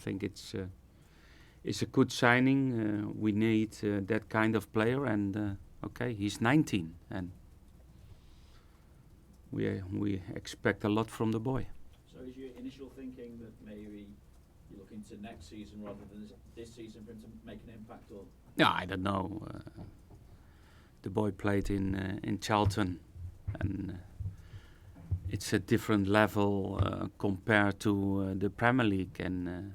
think it's a good signing. We need that kind of player, and okay, he's 19, and we expect a lot from the boy. So is your initial thinking that maybe you look into next season rather than this season for him to make an impact, or? No, I don't know. The boy played in Charlton, and it's a different level compared to the Premier League, and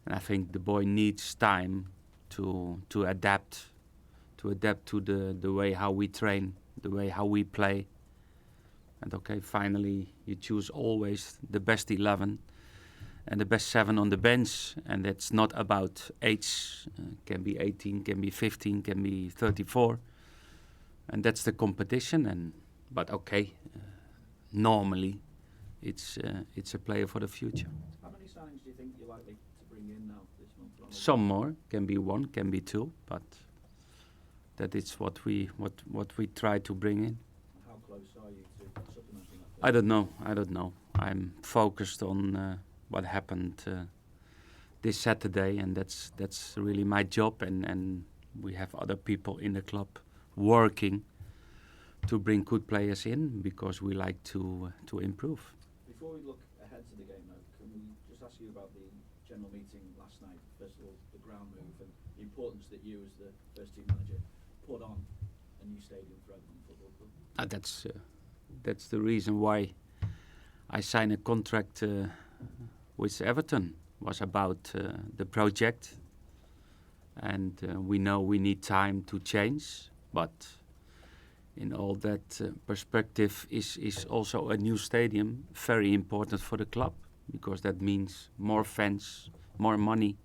I think the boy needs time to adapt to the way how we train, the way how we play. And okay, finally you choose always the best 11 and the best 7 on the bench, and it's not about age. Can be 18, can be 15, can be 34, and that's the competition. But okay, normally it's a player for the future. How many signings do you think you're likely to bring in now this month, Ronald? Some more, can be 1, can be 2, but that is what we try to bring in. How close are you to supplementing that? I don't know. I'm focused on what happened this Saturday, and that's really my job. And we have other people in the club working to bring good players in, because we like to improve. Before we look ahead to the game, though, can we just ask you about the general meeting last night? First of all, the ground move and the importance that you, as the first team manager, put on a new stadium for Everton Football Club. That's the reason why I signed a contract with Everton. Was about the project, and we know we need time to change, but in all that perspective is also a new stadium very important for the club, because that means more fans, more money,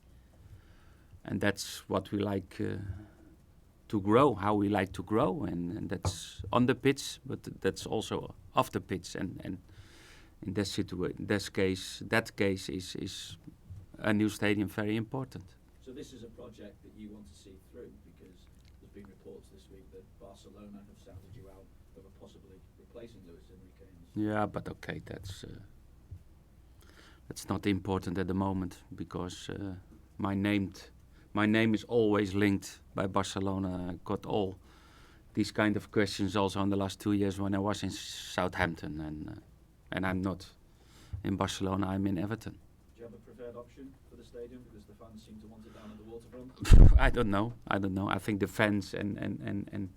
and that's what we like to grow, how we like to grow, and that's on the pitch, but that's also off the pitch, and in this situation, that case is a new stadium very important. So this is a project that you want to see through, because there's been reports this week that Barcelona have sounded you out over possibly replacing Luis Enrique. Yeah, but okay, that's not important at the moment, because my name is always linked by Barcelona. I got all these kind of questions also in the last 2 years when I was in Southampton, and I'm not in Barcelona, I'm in Everton. Do you have a preferred option for the stadium, because the fans seem to want it down at the waterfront? I don't know. I think the fans and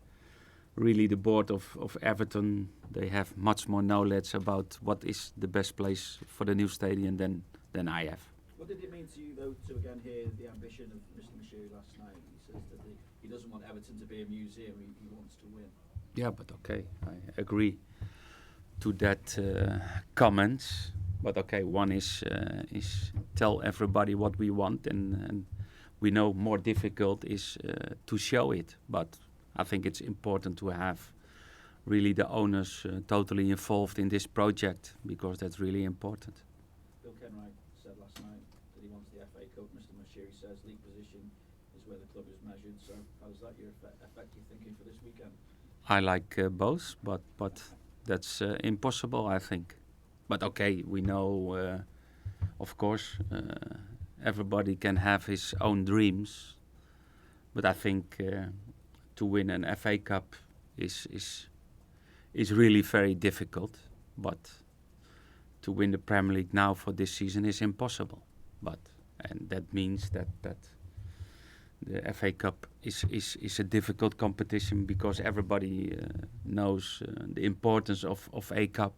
really the board of Everton, they have much more knowledge about what is the best place for the new stadium than I have. What did it mean to you, though, to again hear the ambition of Mr. Moshiri last night? He says that he doesn't want Everton to be a museum, he wants to win. Yeah, but okay, I agree to that comment. But okay, one is tell everybody what we want, and we know more difficult is to show it. But I think it's important to have really the owners totally involved in this project, because that's really important. Bill Kenwright said last night that he wants the FA Cup. Mr. Moshiri says league position is where the club is measured. So how does that affect your thinking for this weekend? I like both, but that's impossible, I think. But okay, we know, of course, everybody can have his own dreams. But I think to win an FA Cup is really very difficult. But to win the Premier League now for this season is impossible. And that means that the FA Cup is a difficult competition, because everybody knows the importance of A Cup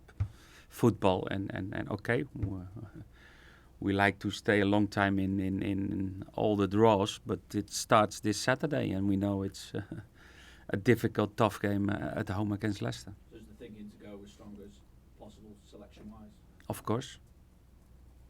football, and okay, we like to stay a long time in all the draws, but it starts this Saturday, and we know it's a difficult, tough game at home against Leicester. So is the thinking to go as strong as possible selection-wise? Of course.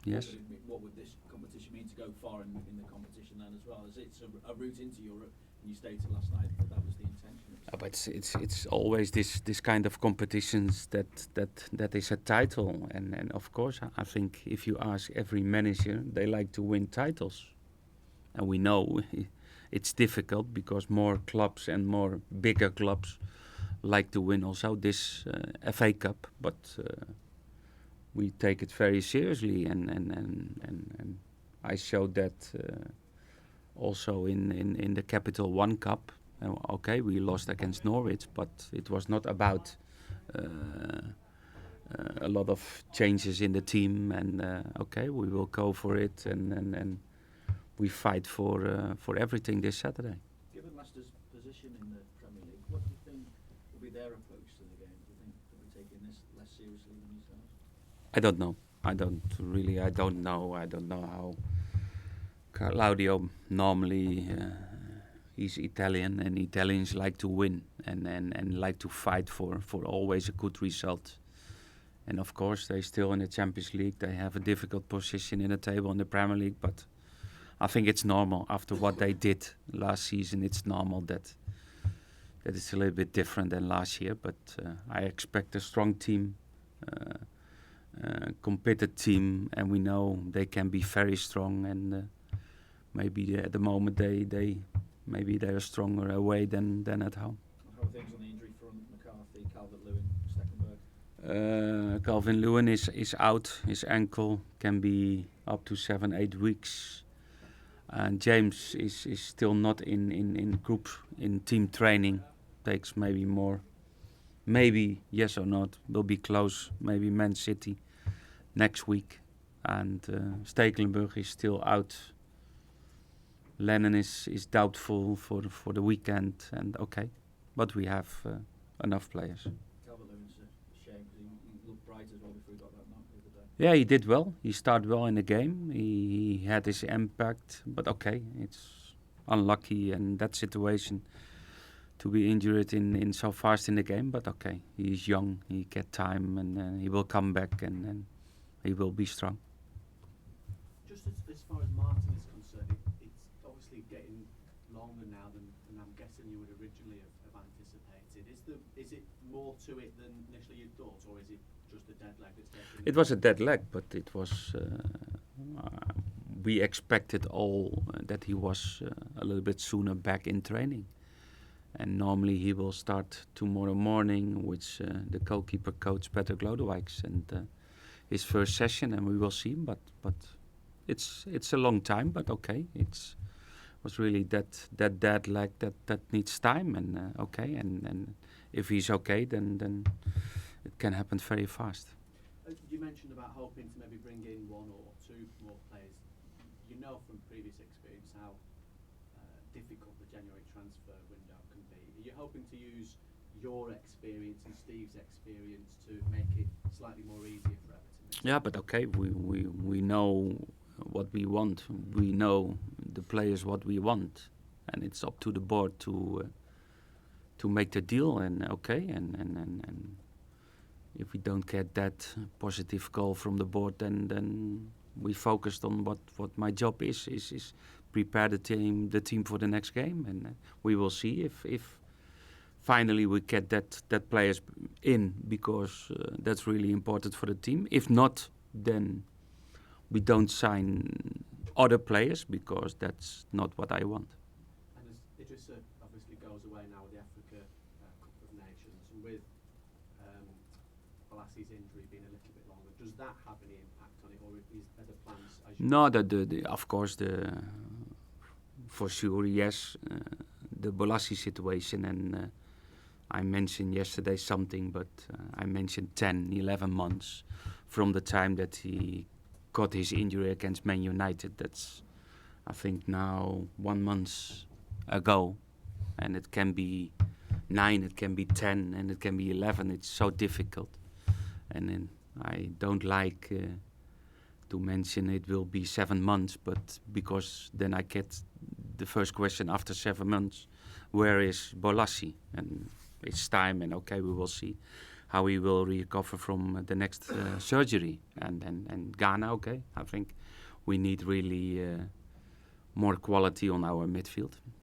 Yes. What would this competition mean to go far in the competition then as well? Is it a route into Europe? And you stated last night that was the intention. But it's always this kind of competitions that is a title, and of course I think if you ask every manager, they like to win titles, and we know it's difficult because more clubs and more bigger clubs like to win also this FA Cup, but we take it very seriously, and I showed that also in the Capital One Cup. Okay, we lost against Norwich, but it was not about a lot of changes in the team. And okay, we will go for it, and we fight for everything this Saturday. Given Leicester's position in the Premier League, what do you think will be their approach to the game? Do you think they'll be taking this less seriously than yourselves? I don't know. I don't know. I don't know how Claudio normally. He's Italian, and Italians like to win and like to fight for always a good result. And of course, they're still in the Champions League. They have a difficult position in the table in the Premier League, but I think it's normal after what they did last season. It's normal that it's a little bit different than last year. But I expect a strong team, competent team, and we know they can be very strong. And maybe at the moment maybe they're stronger away than at home. How are things on the injury front? McCarthy, Calvert-Lewin, Stekelenburg? Calvert-Lewin is out. His ankle can be up to 7-8 weeks. And James is still not in group, in team training. Takes maybe more. Maybe, yes or not, will be close. Maybe Man City next week. And Stekelenburg is still out. Lennon is doubtful for the weekend, and okay, but we have enough players. Calvert-Lewin's a shame because he looked bright as well before he got that knock the other day. Yeah, he did well. He started well in the game. He had his impact, but okay, it's unlucky in that situation to be injured in so fast in the game. But okay, he's young. He get time, and he will come back, and he will be strong. Just as far as Martin is concerned, it's obviously getting longer now than I'm guessing you would originally have anticipated. Is it more to it than initially you thought, or is it just a dead leg that's taking? It was a dead leg, but it was. We expected all that he was a little bit sooner back in training, and normally he will start tomorrow morning with the goalkeeper coach Peter Glodewijks and his first session, and we will see. But it's a long time, but okay, was really that dead leg that needs time, and okay, and if he's okay, then it can happen very fast. You mentioned about hoping to maybe bring in one or two more players. You know from previous experience how difficult the January transfer window can be. Are you hoping to use your experience and Steve's experience to make it slightly more easier for Everton? Yeah, but okay, we know what we want. We know the players what we want, and it's up to the board to make the deal. And okay, and if we don't get that positive call from the board, then we focused on what my job is prepare the team for the next game, and we will see if finally we get that players in, because that's really important for the team. If not, then we don't sign other players, because that's not what I want. And as Idrissa obviously goes away now with the Africa Cup of Nations, and with Bolassi's injury being a little bit longer, does that have any impact on it, or are the plans? No, of course, for sure, yes, the Bolassi situation, and I mentioned yesterday something, but I mentioned 10, 11 months from the time that he got his injury against Man United. That's, I think, now 1 month ago, and it can be 9, it can be 10, and it can be 11. It's so difficult, and then I don't like to mention it will be 7 months, but because then I get the first question after 7 months, where is Bolassi? And it's time, and okay, we will see how he will recover from the next surgery. And Ghana, okay, I think we need really more quality on our midfield.